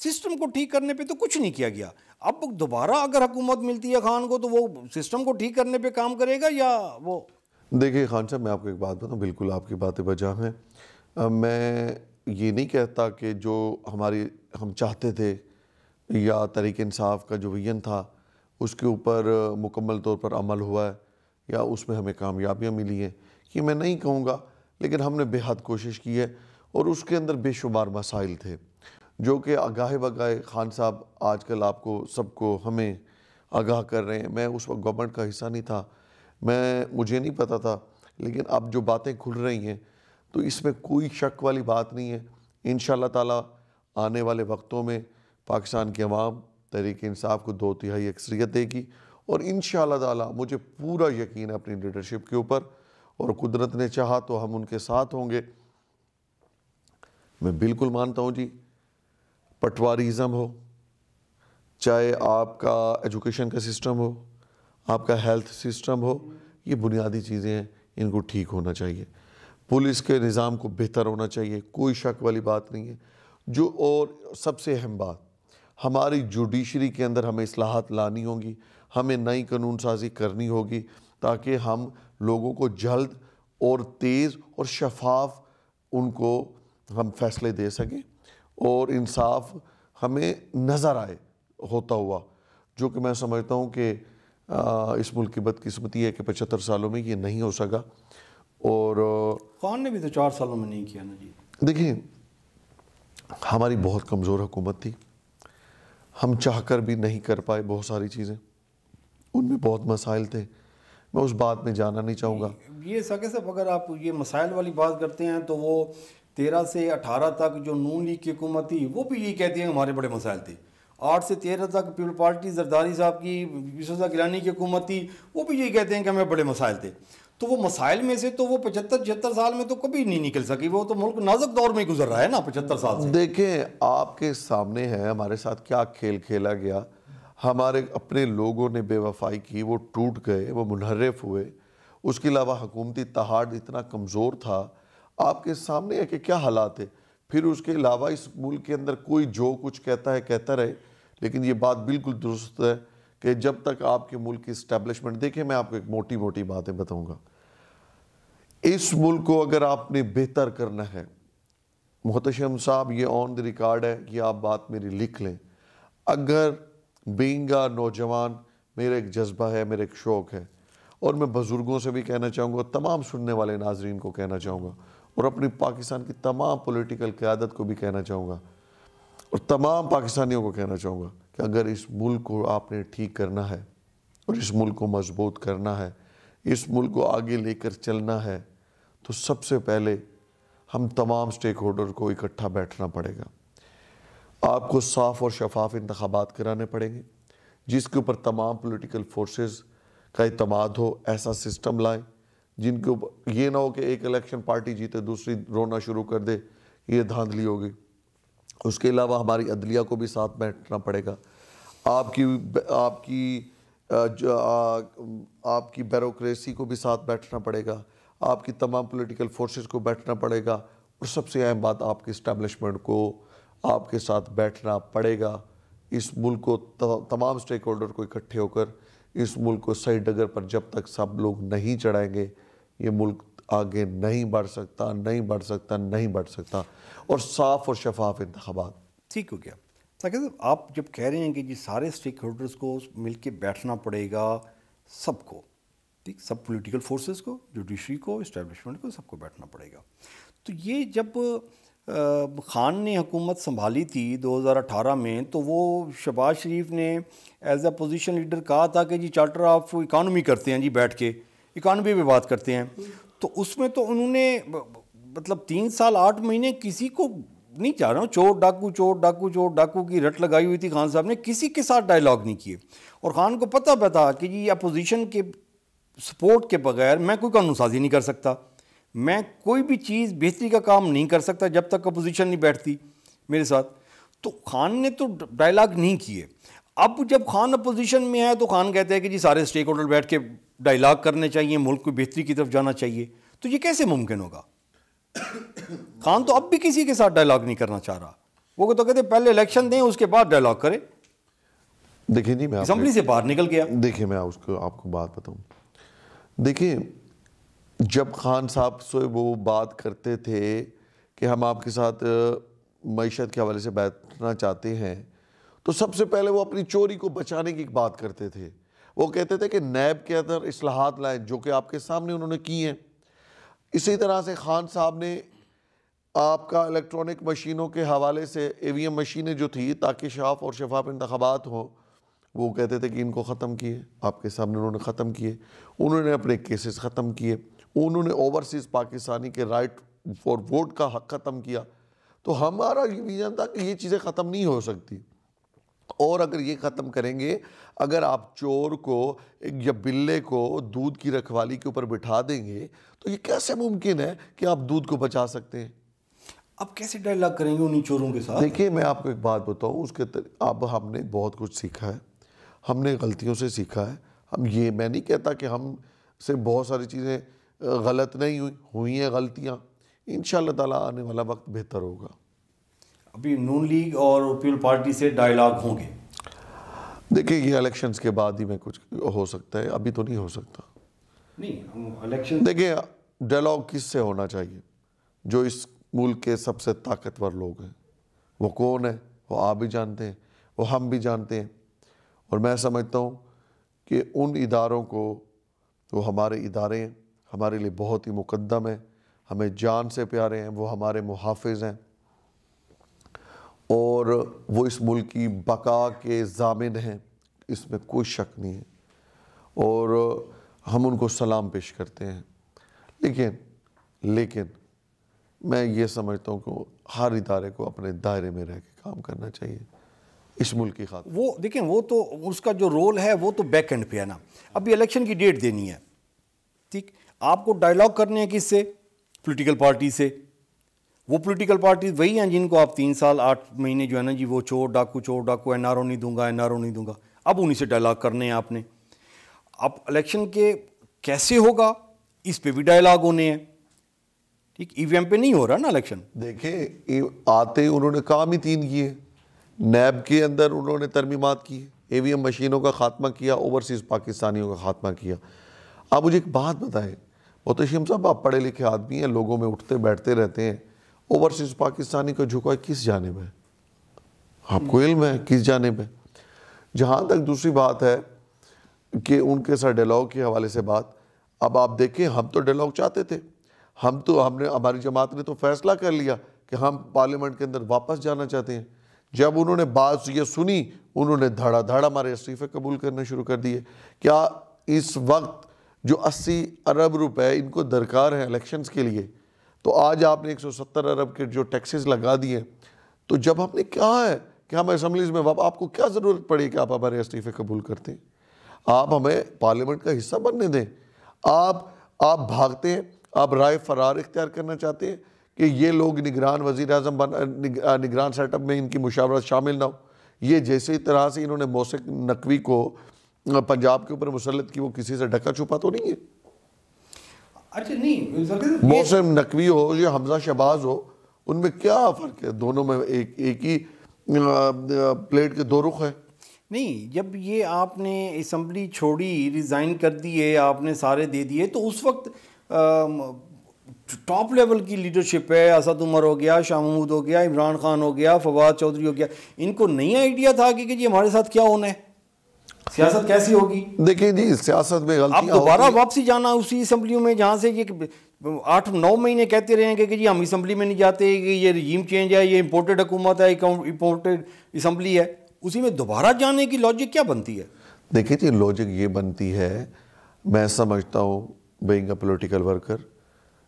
System کو ٹھیک کرنے پہ تو کچھ نہیں کیا گیا. اب دوبارہ اگر حکومت ملتی ہے خان کو تو وہ سسٹم کو ٹھیک کرنے پہ کام کرے گا یا وہ؟ دیکھیے خان صاحب، میں آپ کو ایک بات بتاؤں، بالکل آپ کی باتیں بجا ہیں. میں یہ نہیں کہتا کہ جو ہم چاہتے تھے یا تحریک انصاف کا جو ویژن تھا اس کے اوپر مکمل طور پر عمل ہوا ہے یا اس میں ہمیں کامیابیاں ملی ہیں، یہ میں نہیں کہوں گا. لیکن ہم نے بے حد کوشش کی ہے اور اس کے اندر بے شمار مسائل تھے جو کہ آگاہ بگاہ خان صاحب آج کل آپ کو سب کو ہمیں آگاہ کر رہے ہیں. میں اس وقت گورنمنٹ کا حصہ نہیں تھا، مجھے نہیں پتا تھا، لیکن اب جو باتیں کھل رہی ہیں تو اس میں کوئی شک والی بات نہیں ہے. انشاءاللہ تعالی آنے والے وقتوں میں پاکستان کی عوام تحریک انصاف کو 2/3 اکثریت دے گی اور انشاءاللہ تعالی مجھے پورا یقین ہے اپنی لیڈرشپ کے اوپر، اور قدرت نے چاہا تو ہم ان کے ساتھ ہوں گے. میں بالکل مانتا ہوں جی، پٹواریزم ہو، چاہے آپ کا ایجوکیشن کا سسٹم ہو، آپ کا ہیلتھ سسٹم ہو، یہ بنیادی چیزیں ہیں، ان کو ٹھیک ہونا چاہیے. پولیس کے نظام کو بہتر ہونا چاہیے، کوئی شک والی بات نہیں ہے. اور سب سے اہم بات، ہماری جوڈیشری کے اندر ہمیں اصلاحات لانی ہوں گی، ہمیں نئی قانون سازی کرنی ہوگی تاکہ ہم لوگوں کو جلد اور تیز اور شفاف ان کو ہم فیصلے دے سکیں اور انصاف ہمیں نظر آئے ہوتا ہوا، جو کہ میں سمجھتا ہوں کہ اس ملک کی بدقسمتی ہے کہ 75 سالوں میں یہ نہیں ہو سکا. اور خان نے بھی تو 4 سالوں میں نہیں کیا نا جی. دیکھیں، ہماری بہت کمزور حکومت تھی، ہم چاہ کر بھی نہیں کر پائے بہت ساری چیزیں، ان میں بہت مسائل تھے، میں اس بات میں جانا نہیں چاہوں گا. یہ ساکر صاحب اگر آپ یہ مسائل والی بات کرتے ہیں تو وہ 13 سے 18 تک جو نون لیگ کی حکومت تھی وہ بھی یہی کہتی ہیں کہ ہمارے بڑے مسائل تھے. 8 سے 13 تک پیپل پارٹی زرداری صاحب کی، یوسف رضا گیلانی کی حکومت تھی، وہ بھی یہی کہتے ہیں کہ ہمیں بڑے مسائل تھے. تو وہ مسائل میں سے تو وہ 75-76 سال میں تو کبھی نہیں نکل سکی، وہ تو ملک نازک دور میں گزر رہا ہے نا 75 سال سے. دیکھیں، آپ کے سامنے ہے ہمارے ساتھ کیا کھیل کھیلا گیا. ہمارے اپنے لوگوں نے بے وفائی کی، وہ ٹوٹ گئے، وہ منحرف ہوئے. اس کے علاوہ حکومتی اتحاد اتنا کمزور تھا، آپ کے سامنے ہے کہ کیا حالات ہے. پھر اس کے علاوہ اس ملک کے اندر کوئی جو کچھ کہتا ہے کہتا رہے، لیکن یہ بات بالکل درست ہے کہ جب تک آپ کے ملک کی اسٹیبلشمنٹ، دیکھیں میں آپ کو ایک موٹی موٹی باتیں بتاؤں گا. اس ملک کو اگر آپ نے بہتر کرنا ہے، محتشم صاحب یہ آن دی ریکارڈ ہے کہ آپ بات میری لکھ لیں، اگر بینگا نوجوان میرا ایک جذبہ ہے، میرا ایک شوق ہے، اور میں بزرگوں سے بھی کہنا چاہوں گا، تمام سننے والے ناظرین کو کہنا چاہوں گا، اور اپنی پاکستان کی تمام پولیٹیکل قیادت کو بھی کہنا چاہوں گا، اور تمام پاکستانیوں کو کہنا چاہوں گا کہ اگر اس ملک کو آپ نے ٹھیک کرنا ہے اور اس ملک کو مضبوط کرنا ہے، اس ملک کو آگے لے کر چلنا ہے، تو سب سے پہلے ہم تمام سٹیک ہولڈر کو اکٹھا بیٹھنا پڑے گا. آپ کو صاف اور شفاف انتخابات کرانے پڑیں گے جس کے اوپر تمام پولیٹیکل فورسز کا اعتماد ہو. ایسا سسٹم لائیں جن کے اوپر یہ نہ ہو کہ ایک الیکشن پارٹی جیتے دوسری رونا شروع کر دے، یہ دھاندلی ہوگی. اس کے علاوہ ہماری عدلیہ کو بھی ساتھ بیٹھنا پڑے گا، آپ کی بیوروکریسی کو بھی ساتھ بیٹھنا پڑے گا، آپ کی تمام پولیٹیکل فورسز کو بیٹھنا پڑے گا، اور سب سے اہم بات آپ کی اسٹیبلشمنٹ کو آپ کے ساتھ بیٹھنا پڑے گا. اس ملک کو تمام سٹیک ہولڈر کو اکٹھے ہو کر اس ملک کو صحیح ڈگر پر جب تک سب لوگ نہیں چڑھائیں گے، یہ ملک آگے نہیں بڑھ سکتا، نہیں بڑھ سکتا، نہیں بڑھ سکتا. اور صاف اور شفاف انتخابات. ٹھیک ہو گیا. آپ جب کہہ رہے ہیں کہ جی سارے سٹیک ہولڈرز کو مل کے بیٹھنا پڑے گا، سب کو، ٹھیک، سب پولیٹیکل فورسز کو، جوڈیشری کو، اسٹیبلشمنٹ کو، سب کو بیٹھنا پڑے گا. تو یہ جب خان نے حکومت سنبھالی تھی 2018 میں، تو وہ شہباز شریف نے ایز اے پوزیشن لیڈر کہا تھا کہ جی چارٹر آف اکانومی کرتے ہیں، جی بیٹھ کے اکانومی پہ بات کرتے ہیں. تو اس میں تو انہوں نے مطلب 3 سال 8 مہینے کسی کو نہیں چاہ رہا ہوں، چور ڈاکو کی رٹ لگائی ہوئی تھی خان صاحب نے، کسی کے ساتھ ڈائیلاگ نہیں کیے. اور خان کو پتہ تھا کہ جی اپوزیشن کے سپورٹ کے بغیر میں کوئی قانون سازی نہیں کر سکتا، میں کوئی بھی چیز بہتری کا کام نہیں کر سکتا جب تک اپوزیشن نہیں بیٹھتی میرے ساتھ. تو خان نے تو ڈائیلاگ نہیں کیے. اب جب خان اپوزیشن میں ہے تو خان کہتے ہیں کہ جی سارے سٹیک ہولڈر بیٹھ کے ڈائیلاگ کرنے چاہیے، ملک کو بہتری کی طرف جانا چاہیے. تو یہ کیسے ممکن ہوگا؟ خان تو اب بھی کسی کے ساتھ ڈائیلاگ نہیں کرنا چاہ رہا، وہ تو کہتے پہلے الیکشن دیں اس کے بعد ڈائلاگ کریں. دیکھیں جی میں اسمبلی سے باہر نکل گیا. دیکھیں میں آپ کو بات بتاؤں. دیکھیں جب خان صاحب سے وہ بات کرتے تھے کہ ہم آپ کے ساتھ معیشت کے حوالے سے بیٹھنا چاہتے ہیں, تو سب سے پہلے وہ اپنی چوری کو بچانے کی بات کرتے تھے. وہ کہتے تھے کہ نیب کے اندر اصلاحات لائیں, جو کہ آپ کے سامنے انہوں نے کی ہیں. اسی طرح سے خان صاحب نے آپ کا الیکٹرانک مشینوں کے حوالے سے EVM مشینیں جو تھی تاکہ شفاف اور شفاف انتخابات ہوں, وہ کہتے تھے کہ ان کو ختم کیے. آپ کے سامنے انہوں نے ختم کیے. انہوں نے اپنے کیسز ختم کیے. انہوں نے اوورسیز پاکستانی کے رائٹ فار ووٹ کا حق ختم کیا. تو ہمارا یہ ویژن تھا کہ یہ چیزیں ختم نہیں ہو سکتی, اور اگر یہ ختم کریں گے, اگر آپ چور کو یا بلے کو دودھ کی رکھوالی کے اوپر بٹھا دیں گے, تو یہ کیسے ممکن ہے کہ آپ دودھ کو بچا سکتے ہیں؟ اب کیسے ڈائلاگ کریں گے انہی چوروں کے ساتھ؟ دیکھیں میں آپ کو ایک بات بتاؤں, اس کے اب ہم نے بہت کچھ سیکھا ہے, ہم نے غلطیوں سے سیکھا ہے. میں نہیں کہتا کہ ہم سے بہت ساری چیزیں غلط نہیں ہوئی ہیں, غلطیاں. انشاءاللہ تعالیٰ آنے والا وقت بہتر ہوگا. ابھی نون لیگ اور پیپل پارٹی سے ڈائلاگ ہوں گے؟ دیکھیں یہ الیکشنز کے بعد ہی میں کچھ ہو سکتا ہے, ابھی تو نہیں ہو سکتا. نہیں الیکشن دیکھیں ڈائلاگ کس سے ہونا چاہیے؟ جو اس ملک کے سب سے طاقتور لوگ ہیں. وہ کون ہیں؟ وہ آپ بھی جانتے ہیں, وہ ہم بھی جانتے ہیں. اور میں سمجھتا ہوں کہ ان اداروں کو, وہ ہمارے ادارے ہیں, ہمارے لیے بہت ہی مقدم ہیں, ہمیں جان سے پیارے ہیں, وہ ہمارے محافظ ہیں, اور وہ اس ملک کی بقا کے ضامن ہیں, اس میں کوئی شک نہیں ہے. اور ہم ان کو سلام پیش کرتے ہیں. لیکن میں یہ سمجھتا ہوں کہ ہر ادارے کو اپنے دائرے میں رہ کے کام کرنا چاہیے اس ملک کی خاطر. وہ دیکھیں وہ تو اس کا جو رول ہے وہ تو بیک اینڈ پہ ہے نا. ابھی الیکشن کی ڈیٹ دینی ہے, ٹھیک, آپ کو ڈائلاگ کرنے ہیں کس سے؟ پولیٹیکل پارٹی سے. وہ پولیٹیکل پارٹیز وہی ہیں جن کو آپ 3 سال 8 مہینے جو ہے نا جی وہ چور ڈاکو NRO نہیں دوں گا, NRO نہیں دوں گا. اب انہی سے ڈائلاگ کرنے ہیں آپ نے. اب الیکشن کے کیسے ہوگا اس پہ بھی ڈائلاگ ہونے ہیں, ٹھیک. EVM پہ نہیں ہو رہا نا الیکشن. دیکھیں آتے انہوں نے کام ہی 3 کیے. نیب کے اندر انہوں نے ترمیمات کی, EVM مشینوں کا خاتمہ کیا, اوورسیز پاکستانیوں کا خاتمہ کیا. آپ مجھے ایک بات بتائیں, محتشم صاحب آپ پڑھے لکھے آدمی ہیں, لوگوں میں اٹھتے بیٹھتے رہتے ہیں, اوورسیز پاکستانی کا جھکا کس جانب ہے؟ آپ کو علم ہے کس جانب ہے؟ جہاں تک دوسری بات ہے کہ ان کے ساتھ ڈائلاگ کے حوالے سے بات, اب آپ دیکھیں ہم تو ڈائلاگ چاہتے تھے, ہماری جماعت نے تو فیصلہ کر لیا کہ ہم پارلیمنٹ کے اندر واپس جانا چاہتے ہیں. جب انہوں نے بات یہ سنی, انہوں نے دھڑا دھڑا ہمارے استعفے قبول کرنے شروع کر دیے. کیا اس وقت جو 80 ارب روپے ان کو درکار ہیں الیکشنز کے لیے, تو آج آپ نے 170 ارب کے جو ٹیکسز لگا دیے, تو جب ہم نے کہا ہے کہ ہم اسمبلیز میں آپ کو کیا ضرورت پڑی کہ آپ ہمارے استعفے قبول کرتے ہیں؟ آپ ہمیں پارلیمنٹ کا حصہ بننے دیں. آپ بھاگتے ہیں, آپ رائے فرار اختیار کرنا چاہتے ہیں کہ یہ لوگ نگران وزیر اعظم نگران سیٹ اپ میں ان کی مشاورت شامل نہ ہو. یہ جیسے طرح سے انہوں نے محسن نقوی کو پنجاب کے اوپر مسلط کی, وہ کسی سے ڈھکا چھپا تو نہیں ہے. اچھا نہیں, محسن نقوی ہو یا حمزہ شہباز ہو, ان میں کیا فرق ہے؟ دونوں میں ایک ہی پلیٹ کے 2 رخ ہیں. نہیں, جب یہ آپ نے اسمبلی چھوڑی, ریزائن کر دیے, آپ نے سارے دے دیے, تو اس وقت ٹاپ لیول کی لیڈرشپ ہے, اسد عمر ہو گیا, شاہ محمود ہو گیا, عمران خان ہو گیا, فواد چودھری ہو گیا, ان کو نہیں آئیڈیا تھا کہ جی ہمارے ساتھ کیا ہونا ہے, سیاست کیسی ہوگی؟ دیکھیں جی سیاست میں غلطیاں آپ دوبارہ واپسی جانا اسی اسمبلیوں میں جہاں سے یہ 8-9 مہینے کہتے رہے ہیں کہ جی ہم اسمبلی میں نہیں جاتے, کہ یہ رجیم چینج ہے, یہ امپورٹڈ حکومت ہے, امپورٹڈ اسمبلی ہے, اسی میں دوبارہ جانے کی لاجک کیا بنتی ہے؟ دیکھیں جی لاجک یہ بنتی ہے, میں سمجھتا ہوں بینگ اے پولیٹیکل ورکر,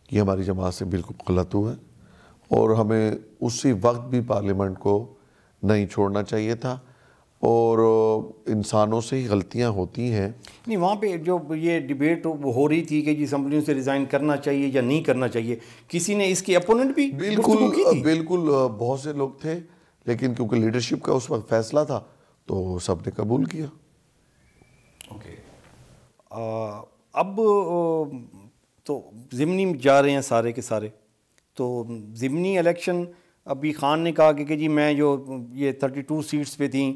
یہ ہماری جماعت سے بالکل غلط ہوا ہے, اور ہمیں اسی وقت بھی پارلیمنٹ کو نہیں چھوڑنا چاہیے تھا. اور انسانوں سے ہی غلطیاں ہوتی ہیں. نہیں, وہاں پہ جو یہ ڈیبیٹ ہو رہی تھی کہ جی اسمبلیوں سے ریزائن کرنا چاہیے یا نہیں کرنا چاہیے, کسی نے اس کے اپوننٹ بھی بالکل بہت سے لوگ تھے, لیکن کیونکہ لیڈرشپ کا اس وقت فیصلہ تھا تو سب نے قبول کیا. اوکے, اب تو ضمنی جا رہے ہیں سارے کے سارے, تو ضمنی الیکشن ابھی خان نے کہا کہ جی میں جو یہ 32 سیٹس پہ تھیں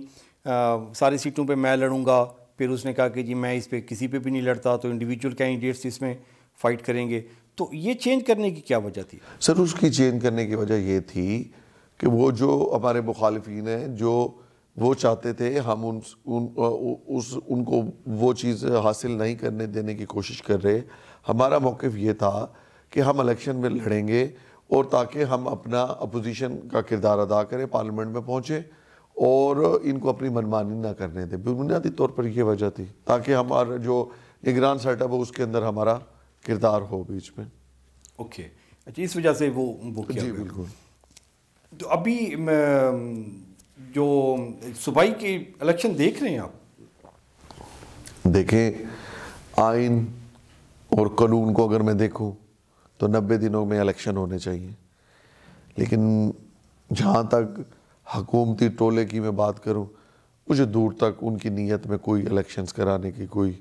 ساری سیٹوں پہ میں لڑوں گا، پھر اس نے کہا کہ جی میں اس پہ کسی پہ بھی نہیں لڑتا، تو انڈیویجول کینڈیڈیٹس اس میں فائٹ کریں گے. تو یہ چینج کرنے کی کیا وجہ تھی؟ سر اس کی چینج کرنے کی وجہ یہ تھی کہ وہ جو ہمارے مخالفین ہیں جو وہ چاہتے تھے ہم ان کو وہ چیز حاصل نہیں کرنے دینے کی کوشش کر رہے. ہمارا موقف یہ تھا کہ ہم الیکشن میں لڑیں گے اور تاکہ ہم اپنا اپوزیشن کا کردار ادا کریں، پارلیمنٹ میں پہنچے اور ان کو اپنی منمانی نہ کرنے دیں. بنیادی طور پر یہ وجہ تھی تاکہ ہمارا جو نگران سیٹ اپ ہے اس کے اندر ہمارا کردار ہو بیچ میں. اوکے، اچھا اس وجہ سے وہ کیا؟ جی بالکل. تو ابھی جو صوبائی کے الیکشن دیکھ رہے ہیں آپ؟ دیکھیں، آئین اور قانون کو اگر میں دیکھوں تو 90 دنوں میں الیکشن ہونے چاہیے، لیکن جہاں تک حکومتی ٹولے کی میں بات کروں، مجھے دور تک ان کی نیت میں کوئی الیکشنز کرانے کی کوئی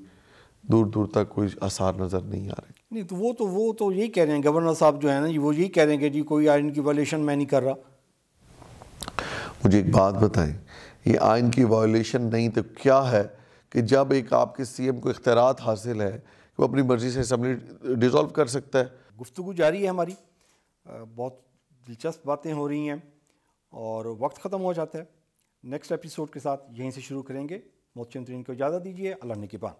دور تک کوئی آثار نظر نہیں آ رہے. نہیں تو وہ تو یہی کہہ رہے ہیں گورنر صاحب جو ہے نا، وہ یہی کہہ رہے ہیں کہ جی کوئی آئین کی وائلیشن میں نہیں کر رہا. مجھے ایک بات بتائیں، یہ آئین کی وائلیشن نہیں تو کیا ہے کہ جب ایک آپ کے سی ایم کو اختیارات حاصل ہے کہ وہ اپنی مرضی سے اسمبلی ڈیزالو کر سکتا ہے. گفتگو جاری ہے ہماری، بہت دلچسپ باتیں ہو رہی ہیں اور وقت ختم ہو جاتا ہے. نیکسٹ ایپیسوڈ کے ساتھ یہیں سے شروع کریں گے. محترم ترین کو اجازت دیجیے. اللہ نگہبان.